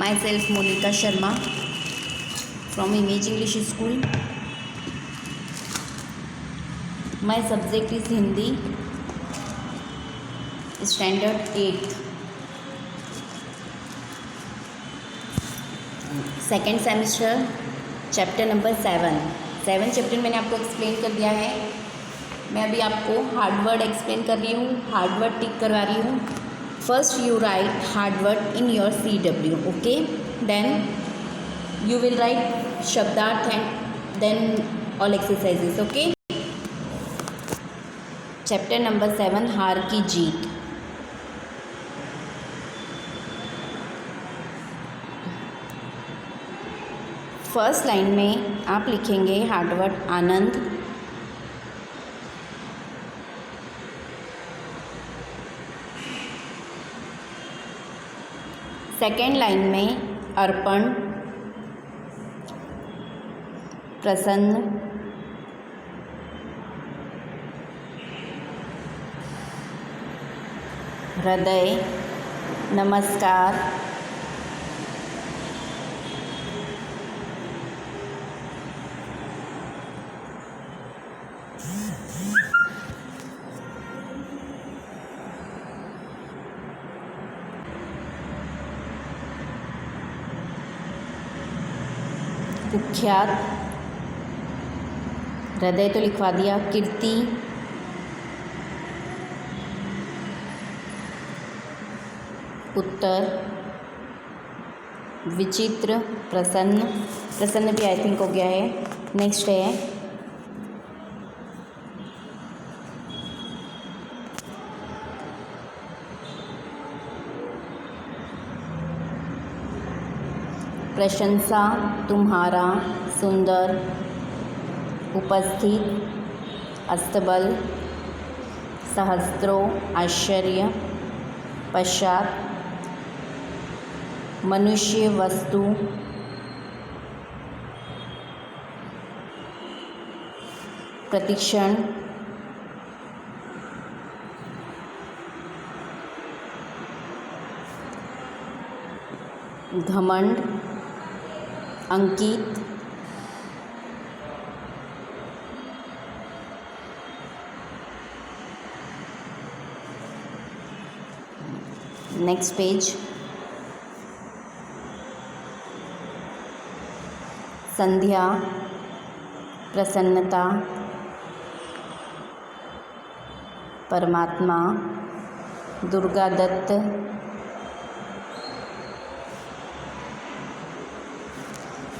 Myself Monika Sharma from Image English School. My subject is Hindi, Standard 8th. Second semester chapter number 7 chapter मैंने आपको explain कर दिया है। मैं अभी आपको हार्ड वर्ड एक्सप्लेन कर रही हूँ, हार्ड वर्ड टिक करवा रही हूँ। First you write hard word in your CW, okay. Then you will write शब्दार्थ and then all exercises, okay. Chapter number 7 हार की जीत। फर्स्ट लाइन में आप लिखेंगे हार्ड वर्ड आनंद, सेकेंड लाइन में अर्पण, प्रसन्न, हृदय, नमस्कार, कुख्यात, हृदय तो लिखवा दिया, कीर्ति, उत्तर, विचित्र, प्रसन्न भी आई थिंक हो गया है। नेक्स्ट है प्रशंसा, तुम्हारा, सुंदर, उपस्थित, अस्तबल, सहस्त्रों, आश्चर्य, पश्चात, मनुष्य, वस्तु, प्रतिक्षण, घमंड, अंकित, नेक्स्ट पेज, संध्या, प्रसन्नता, परमात्मा, दुर्गा दत्त,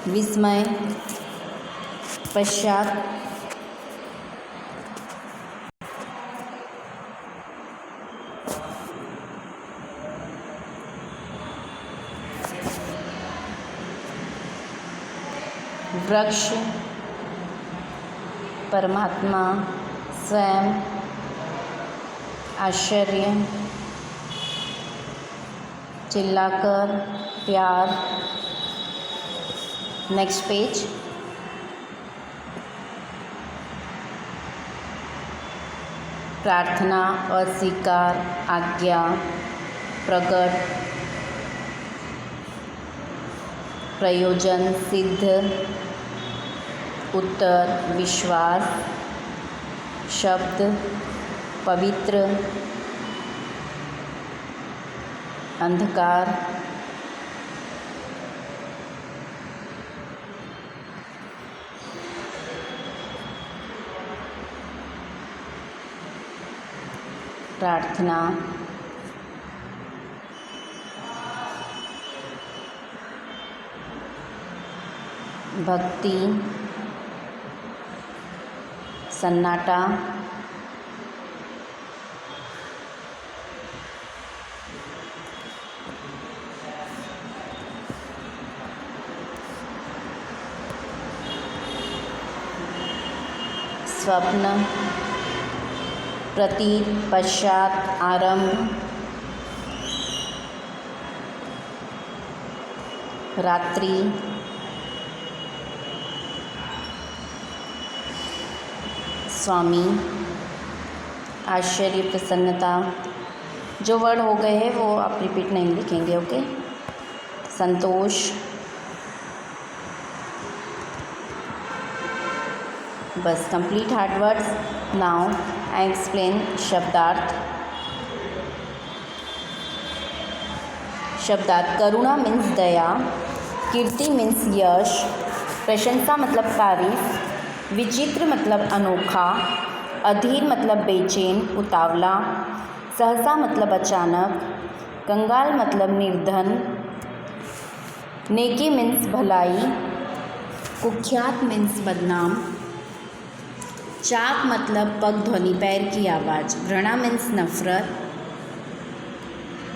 विस्मय, पश्चात, वृक्ष, परमात्मा, स्वयं, आश्चर्य, चिल्लाकर, प्यार। नेक्स्ट पेज, प्रार्थना, अस्वीकार, आज्ञा, प्रकट, प्रयोजन, सिद्ध, उत्तर, विश्वास, शब्द, पवित्र, अंधकार, प्रार्थना, भक्ति, सन्नाटा, स्वप्न, प्रतीत, पश्चात, आरंभ, रात्रि, स्वामी, आश्चर्य, प्रसन्नता। जो वर्ड हो गए हैं वो आप रिपीट नहीं लिखेंगे, ओके। संतोष, बस complete hard words. Now I explain शब्दार्थ। शब्दार्थ करुणा मीन्स दया, कीर्ति मीन्स यश, प्रशंसा मतलब तारीफ, विचित्र मतलब अनोखा, अधीर मतलब बेचैन उतावला, सहसा मतलब अचानक, कंगाल मतलब निर्धन, नेकी मीन्स भलाई, कुख्यात मीन्स बदनाम, चाक मतलब पग ध्वनि पैर की आवाज़, घृणा मीन्स नफरत,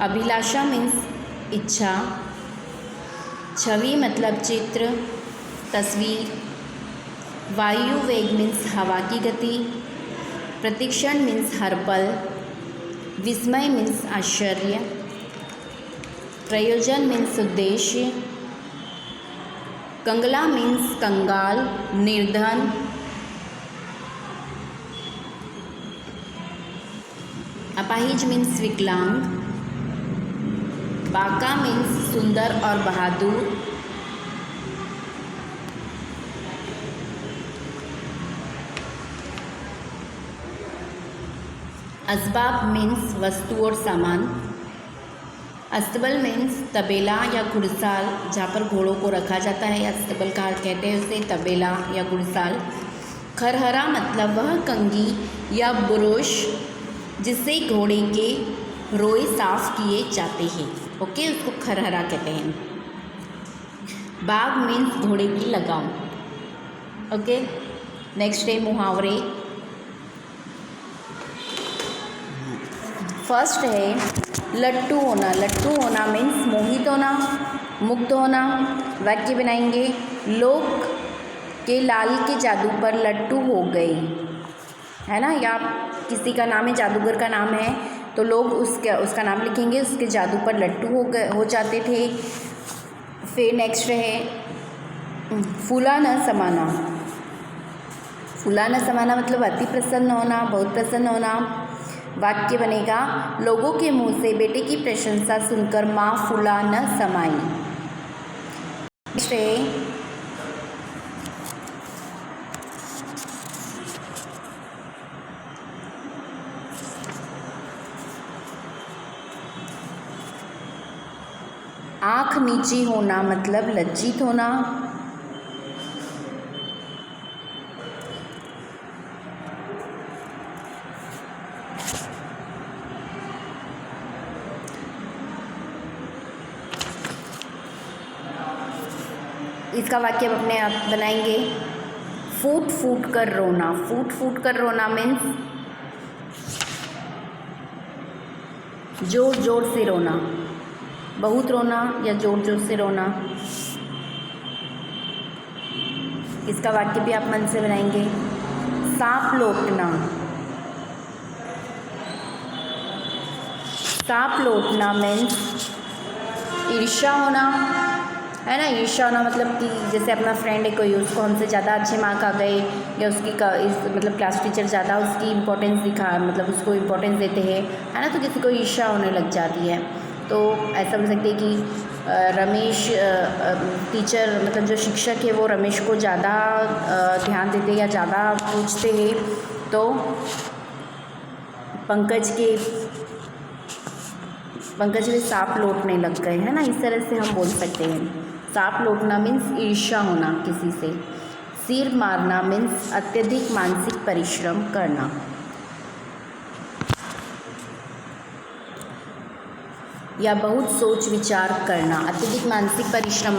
अभिलाषा मीन्स इच्छा, छवि मतलब चित्र तस्वीर, वायु वेग मीन्स हवा की गति, प्रतिक्षण मीन्स हर पल, विस्मय मीन्स आश्चर्य, प्रयोजन मीन्स उद्देश्य, कंगला मीन्स कंगाल निर्धन, अपाहिज मीन्स विकलांग, बाका मीन्स सुंदर और बहादुर, असबाब मीन्स वस्तु और सामान, अस्तबल मीन्स तबेला या घुड़साल जहाँ पर घोड़ों को रखा जाता है, अस्तबल कहा कहते हैं उसे, तबेला या घुड़साल। खरहरा मतलब वह कंघी या ब्रश जिससे घोड़े के रोए साफ किए जाते हैं, ओके, उसको खरहरा कहते हैं। बाग मीन्स घोड़े की लगाम, ओके। नेक्स्ट है मुहावरे। फर्स्ट है लट्टू होना। लट्टू होना मीन्स मोहित होना, मुग्ध होना। वाक्य बनाएंगे, लोग के लाल के जादू पर लट्टू हो गए, है ना, या किसी का नाम है, जादूगर का नाम है, तो लोग उसका नाम लिखेंगे, उसके जादू पर लट्टू हो जाते थे। फिर नेक्स्ट है फूला न समाना। फूला न समाना मतलब अति प्रसन्न होना, बहुत प्रसन्न होना। वाक्य बनेगा, लोगों के मुंह से बेटे की प्रशंसा सुनकर माँ फूला न समाई। नेक्स्ट है आँख नीची होना मतलब लज्जित होना। इसका वाक्य अपने आप बनाएंगे, फूट फूट कर रोना। फूट फूट कर रोना मीन्स जोर जोर से रोना, बहुत रोना या जोर जोर से रोना। इसका वाक्य भी आप मन से बनाएंगे, सांप लौटना। सांप लौटना मीन्स ईर्ष्या होना, है ना। ईर्ष्या होना मतलब कि जैसे अपना फ्रेंड है कोई, उसको हमसे ज़्यादा अच्छे मार्क आ गए, या उसकी मतलब क्लास टीचर ज़्यादा उसकी इम्पोर्टेंस दिखा, मतलब उसको इम्पोर्टेंस देते हैं, है ना, तो किसी को ईर्ष्या होने लग जाती है। तो ऐसा बोल सकते हैं कि रमेश टीचर मतलब जो शिक्षक है वो रमेश को ज़्यादा ध्यान देते या ज़्यादा पूछते हैं, तो पंकज में सांप लौटने लग गए, है ना, इस तरह से हम बोल सकते हैं। सांप लौटना मीन्स ईर्ष्या होना किसी से। सिर मारना मीन्स अत्यधिक मानसिक परिश्रम करना। या बहुत सोच विचार करना। अत्यधिक मानसिक परिश्रम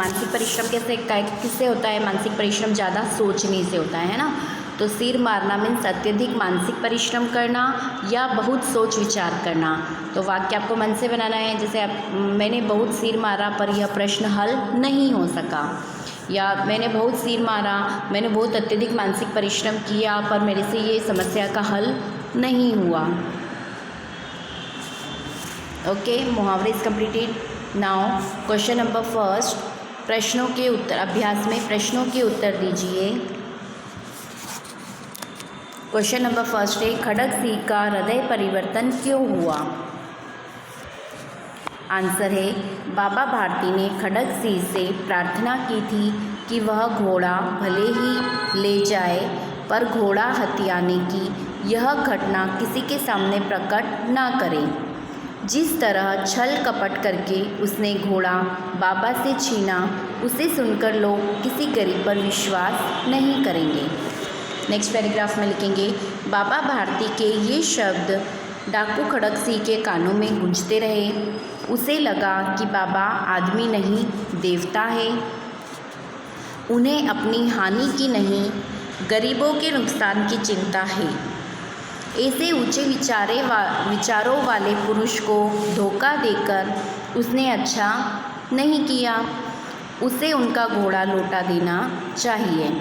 कैसे किससे होता है? मानसिक परिश्रम ज़्यादा सोचने से होता है ना। तो सिर मारना मीन्स अत्यधिक मानसिक परिश्रम करना या बहुत सोच विचार करना। तो वाक्य आपको मन से बनाना है, जैसे मैंने बहुत सिर मारा पर यह प्रश्न हल नहीं हो सका, या मैंने बहुत सिर मारा, मैंने बहुत अत्यधिक मानसिक परिश्रम किया पर मेरे से ये समस्या का हल नहीं हुआ। ओके, मुहावरे is completed. Now question number first, प्रश्नों के उत्तर। अभ्यास में प्रश्नों के उत्तर दीजिए। क्वेश्चन नंबर फर्स्ट है, खड़ग सिंह का हृदय परिवर्तन क्यों हुआ? आंसर है, बाबा भारती ने खड़ग सिंह से प्रार्थना की थी कि वह घोड़ा भले ही ले जाए पर घोड़ा हथियाने की यह घटना किसी के सामने प्रकट न करे। जिस तरह छल कपट करके उसने घोड़ा बाबा से छीना, उसे सुनकर लोग किसी गरीब पर विश्वास नहीं करेंगे। नेक्स्ट पैराग्राफ में लिखेंगे, बाबा भारती के ये शब्द डाकू खड़ग सिंह के कानों में गूंजते रहे। उसे लगा कि बाबा आदमी नहीं देवता है। उन्हें अपनी हानि की नहीं, गरीबों के नुकसान की चिंता है। ऐसे ऊंचे विचारों वाले पुरुष को धोखा देकर उसने अच्छा नहीं किया। उसे उनका घोड़ा लौटा देना चाहिए।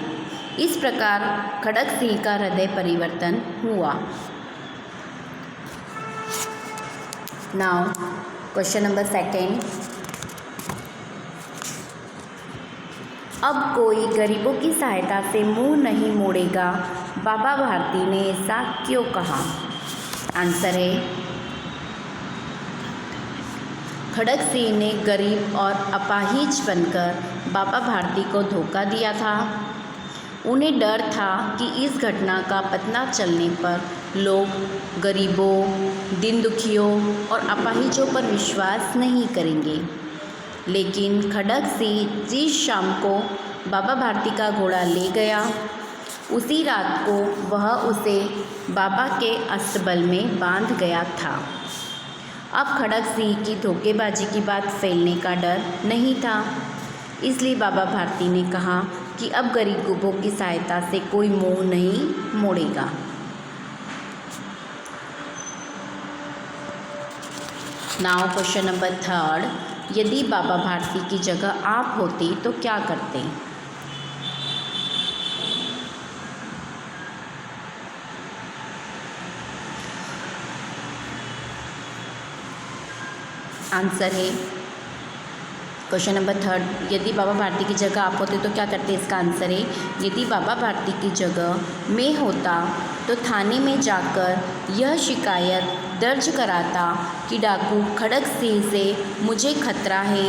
इस प्रकार खड़ग सिंह का हृदय परिवर्तन हुआ। Now question number 2। अब कोई गरीबों की सहायता से मुंह नहीं मोड़ेगा। बाबा भारती ने ऐसा क्यों कहा? आंसर है, खड़ग सिंह ने गरीब और अपाहिज बनकर बाबा भारती को धोखा दिया था। उन्हें डर था कि इस घटना का पता चलने पर लोग गरीबों, दीन दुखियों और अपाहिजों पर विश्वास नहीं करेंगे। लेकिन खड़ग सिंह जिस शाम को बाबा भारती का घोड़ा ले गया, उसी रात को वह उसे बाबा के अस्तबल में बांध गया था। अब खड़ग सिंह की धोखेबाजी की बात फैलने का डर नहीं था। इसलिए बाबा भारती ने कहा कि अब गरीबों की सहायता से कोई मुंह नहीं मोड़ेगा। Now question number 3। यदि बाबा भारती की जगह आप होते तो क्या करते? आंसर है, क्वेश्चन नंबर 3, यदि बाबा भारती की जगह आप होते तो क्या करते? इसका आंसर है, यदि बाबा भारती की जगह मैं होता तो थाने में जाकर यह शिकायत दर्ज कराता कि डाकू खड़ग सिंह से मुझे खतरा है।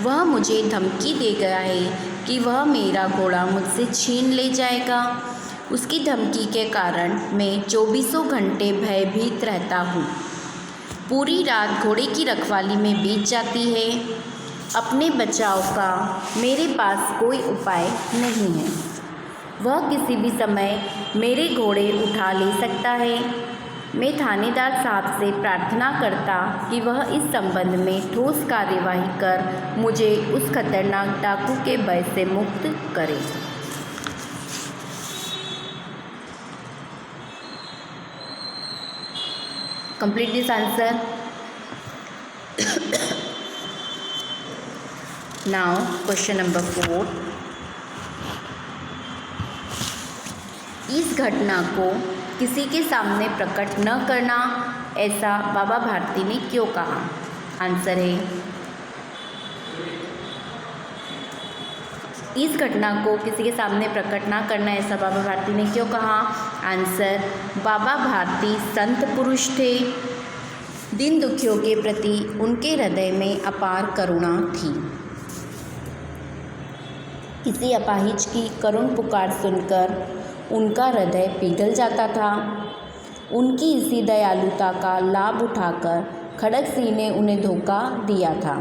वह मुझे धमकी दे गया है कि वह मेरा घोड़ा मुझसे छीन ले जाएगा। उसकी धमकी के कारण मैं 24 घंटे भयभीत रहता हूँ। पूरी रात घोड़े की रखवाली में बीत जाती है। अपने बचाव का मेरे पास कोई उपाय नहीं है। वह किसी भी समय मेरे घोड़े उठा ले सकता है। मैं थानेदार साहब से प्रार्थना करता कि वह इस संबंध में ठोस कार्यवाही कर मुझे उस खतरनाक डाकू के भय से मुक्त करे। Complete this answer. Now question number 4। इस घटना को किसी के सामने प्रकट न करना, ऐसा बाबा भारती ने क्यों कहा? आंसर है, इस घटना को किसी के सामने प्रकट न करना, ऐसा बाबा भारती ने क्यों कहा? आंसर, बाबा भारती संत पुरुष थे। दीन दुखियों के प्रति उनके हृदय में अपार करुणा थी। किसी अपाहिज की करुण पुकार सुनकर उनका हृदय पिघल जाता था। उनकी इसी दयालुता का लाभ उठाकर खड़ग सिंह ने उन्हें धोखा दिया था।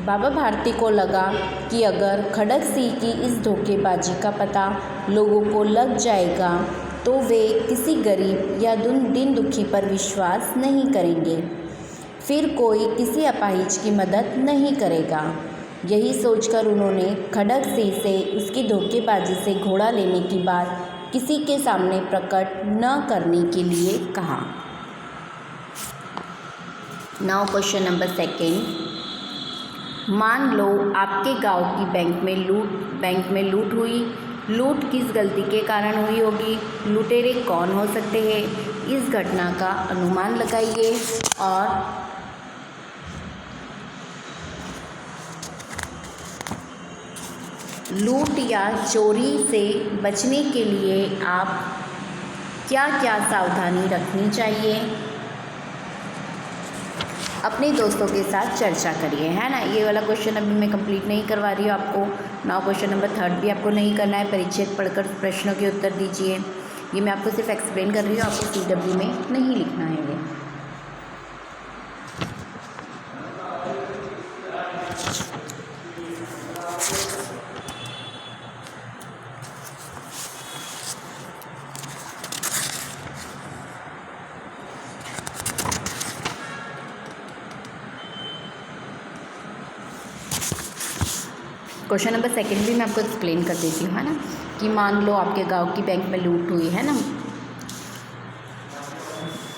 बाबा भारती को लगा कि अगर खड़ग सिंह की इस धोखेबाजी का पता लोगों को लग जाएगा तो वे किसी गरीब या दीन दुखी पर विश्वास नहीं करेंगे। फिर कोई किसी अपाहिज की मदद नहीं करेगा। यही सोचकर उन्होंने खड़ग सिंह से उसकी धोखेबाजी से घोड़ा लेने की बात किसी के सामने प्रकट न करने के लिए कहा। Now question number 2। मान लो आपके गांव की बैंक में लूट हुई। लूट किस गलती के कारण हुई होगी? लुटेरे कौन हो सकते हैं? इस घटना का अनुमान लगाइए और लूट या चोरी से बचने के लिए आप क्या क्या सावधानी रखनी चाहिए, अपने दोस्तों के साथ चर्चा करिए, है ना। ये वाला क्वेश्चन अभी मैं कंप्लीट नहीं करवा रही हूँ आपको। नाउ क्वेश्चन नंबर 3 भी आपको नहीं करना है, परिच्छेद पढ़कर प्रश्नों के उत्तर दीजिए। ये मैं आपको सिर्फ एक्सप्लेन कर रही हूँ, आपको CW में नहीं लिखना है ये। क्वेश्चन नंबर 2 भी मैं आपको एक्सप्लेन कर देती हूँ, है ना। कि मान लो आपके गांव की बैंक में लूट हुई, है ना।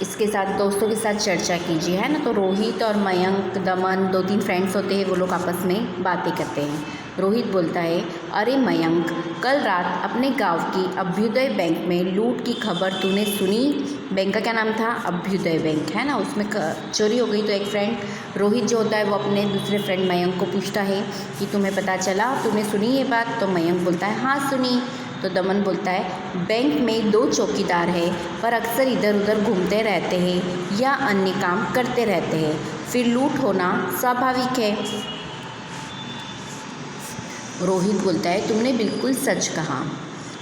इसके साथ दोस्तों के साथ चर्चा कीजिए, है ना। तो रोहित और मयंक, दमन 2-3 फ्रेंड्स होते हैं, वो लोग आपस में बातें करते हैं। रोहित बोलता है, अरे मयंक, कल रात अपने गांव की अभ्युदय बैंक में लूट की खबर तूने सुनी? बैंक का क्या नाम था? अभ्युदय बैंक, है ना। उसमें चोरी हो गई। तो एक फ्रेंड रोहित जो होता है वो अपने दूसरे फ्रेंड मयंक को पूछता है कि तुम्हें पता चला, तुमने सुनी ये बात? तो मयंक बोलता है, हाँ सुनी। तो दमन बोलता है, बैंक में 2 चौकीदार हैं, पर अक्सर इधर उधर घूमते रहते हैं या अन्य काम करते रहते हैं, फिर लूट होना स्वाभाविक है। रोहित बोलता है, तुमने बिल्कुल सच कहा।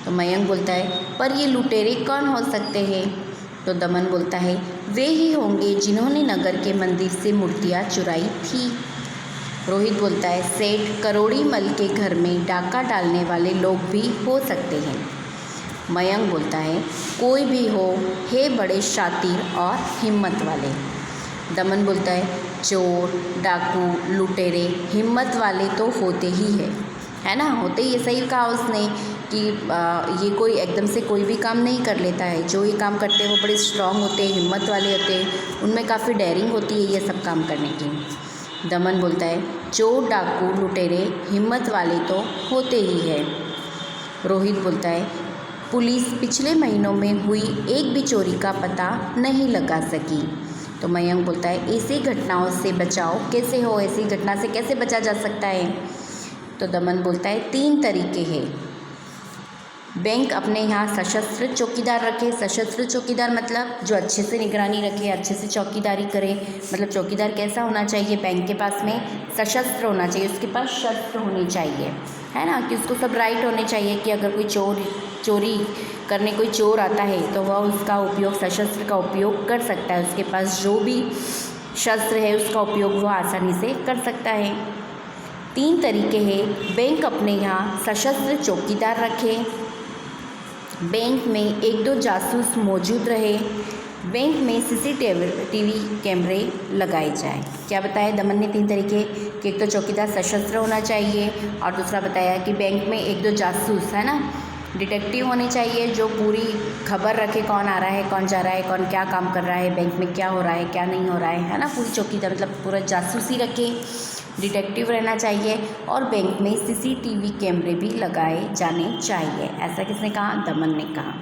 तो मयंक बोलता है, पर ये लुटेरे कौन हो सकते हैं? तो दमन बोलता है, वे ही होंगे जिन्होंने नगर के मंदिर से मूर्तियाँ चुराई थी। रोहित बोलता है, सेठ करोड़ी मल के घर में डाका डालने वाले लोग भी हो सकते हैं। मयंक बोलता है, कोई भी हो, हे बड़े शातिर और हिम्मत वाले। दमन बोलता है, चोर, डाकू, लुटेरे हिम्मत वाले तो होते ही है ना। होते ही, ये सही कहा उसने कि ये कोई एकदम से कोई भी काम नहीं कर लेता है। जो ये काम करते हैं वो बड़े स्ट्रांग होते हैं, हिम्मत वाले होते हैं, उनमें काफ़ी डेयरिंग होती है ये सब काम करने की। दमन बोलता है, चोर, डाकू, लुटेरे हिम्मत वाले तो होते ही है। रोहित बोलता है, पुलिस पिछले महीनों में हुई एक भी चोरी का पता नहीं लगा सकी। तो मयंक बोलता है, ऐसी घटनाओं से बचाओ कैसे हो, ऐसी घटना से कैसे बचा जा सकता है? तो दमन बोलता है, 3 तरीके हैं। बैंक अपने यहाँ सशस्त्र चौकीदार रखे। सशस्त्र चौकीदार मतलब जो अच्छे से निगरानी रखे, अच्छे से चौकीदारी करे। मतलब चौकीदार कैसा होना चाहिए? बैंक के पास में सशस्त्र होना चाहिए, उसके पास शस्त्र होनी चाहिए, है ना। कि उसको सब राइट होने चाहिए कि अगर कोई चोरी करने कोई चोर आता है तो वह उसका उपयोग, सशस्त्र का उपयोग कर सकता है। उसके पास जो भी शस्त्र है उसका उपयोग वह आसानी से कर सकता है। 3 तरीके हैं। बैंक अपने यहाँ सशस्त्र चौकीदार रखे, बैंक में 1-2 जासूस मौजूद रहे, बैंक में CCTV कैमरे लगाए जाए। क्या बताया दमन ने? 3 तरीके कि एक तो चौकीदार सशस्त्र होना चाहिए, और दूसरा बताया कि बैंक में 1-2 जासूस, है ना, डिटेक्टिव होने चाहिए जो पूरी खबर रखे, कौन आ रहा है, कौन जा रहा है, कौन क्या काम कर रहा है, बैंक में क्या हो रहा है, क्या नहीं हो रहा है ना। पूरी चौकीदार मतलब पूरा जासूसी रखे, डिटेक्टिव रहना चाहिए, और बैंक में CCTV कैमरे भी लगाए जाने चाहिए। ऐसा किसने कहा? दमन ने कहा।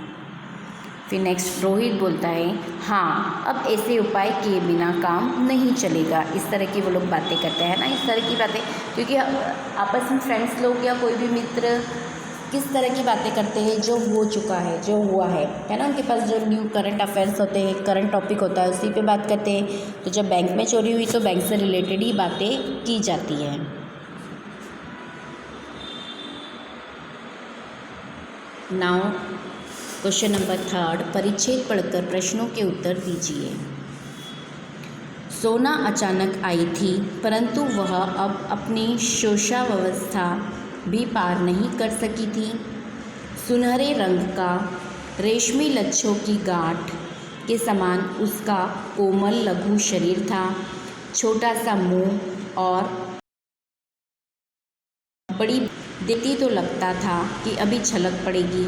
फिर नेक्स्ट रोहित बोलता है, हाँ, अब ऐसे उपाय किए बिना काम नहीं चलेगा। इस तरह की वो लोग बातें करते हैं ना, इस तरह की बातें, क्योंकि आपस में फ्रेंड्स लोग या कोई भी मित्र किस तरह की बातें करते हैं? जो हो चुका है, जो हुआ है ना। उनके पास जो न्यू करंट अफेयर्स होते हैं, करंट टॉपिक होता है, उसी पे बात करते हैं। तो जब बैंक में चोरी हुई तो बैंक से रिलेटेड ही बातें की जाती है। नाउ क्वेश्चन नंबर 3, परिच्छेद पढ़कर प्रश्नों के उत्तर दीजिए। सोना अचानक आई थी, परंतु वह अब अपनी शोषावस्था भी पार नहीं कर सकी थी। सुनहरे रंग का, रेशमी लच्छों की गांठ के समान उसका कोमल लघु शरीर था। छोटा सा मुंह और बड़ी देखती तो लगता था कि अभी छलक पड़ेगी।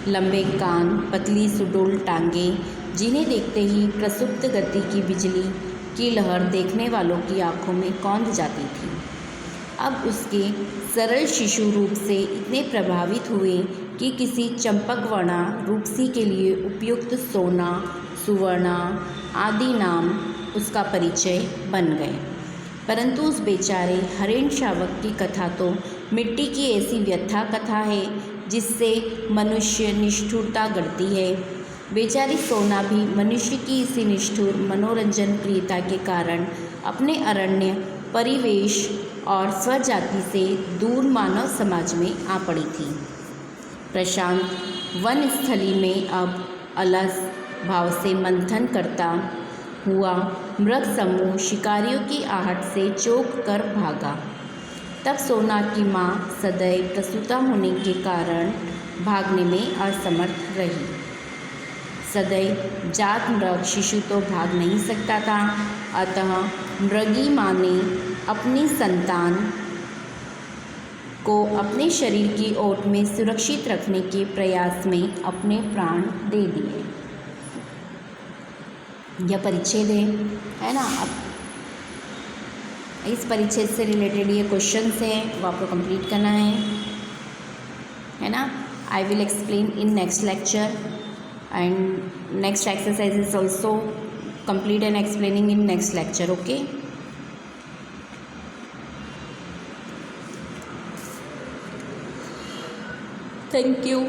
लंबे कान, पतली सुडौल टांगें, जिन्हें देखते ही प्रसुप्त गति की बिजली की लहर देखने वालों की आंखों में कौंध जाती थी। अब उसके सरल शिशु रूप से इतने प्रभावित हुए कि किसी चंपकवर्णा रूपसी के लिए उपयुक्त सोना, सुवर्णा आदि नाम उसका परिचय बन गए। परंतु उस बेचारे हरेन शावक की कथा तो मिट्टी की ऐसी व्यथा कथा है जिससे मनुष्य निष्ठुरता गढ़ती है। बेचारी सोना भी मनुष्य की इसी निष्ठुर मनोरंजन प्रियता के कारण अपने अरण्य परिवेश और स्वजाति से दूर मानव समाज में आ पड़ी थी। प्रशांत वन स्थली में अब अलस भाव से मंथन करता हुआ मृग समूह शिकारियों की आहट से चौंक कर भागा। तब सोना की माँ सदैव प्रसूता होने के कारण भागने में असमर्थ रही। सदैव जात मृग शिशु तो भाग नहीं सकता था, अतः मृगी माँ ने अपनी संतान को अपने शरीर की ओट में सुरक्षित रखने के प्रयास में अपने प्राण दे दिए। यह परिच्छेद है ना। अब इस परिच्छेद से रिलेटेड ये क्वेश्चंस हैं, वो आपको कंप्लीट करना है ना। I will explain in next lecture and next exercise is also complete and explaining in next lecture. Okay, thank you.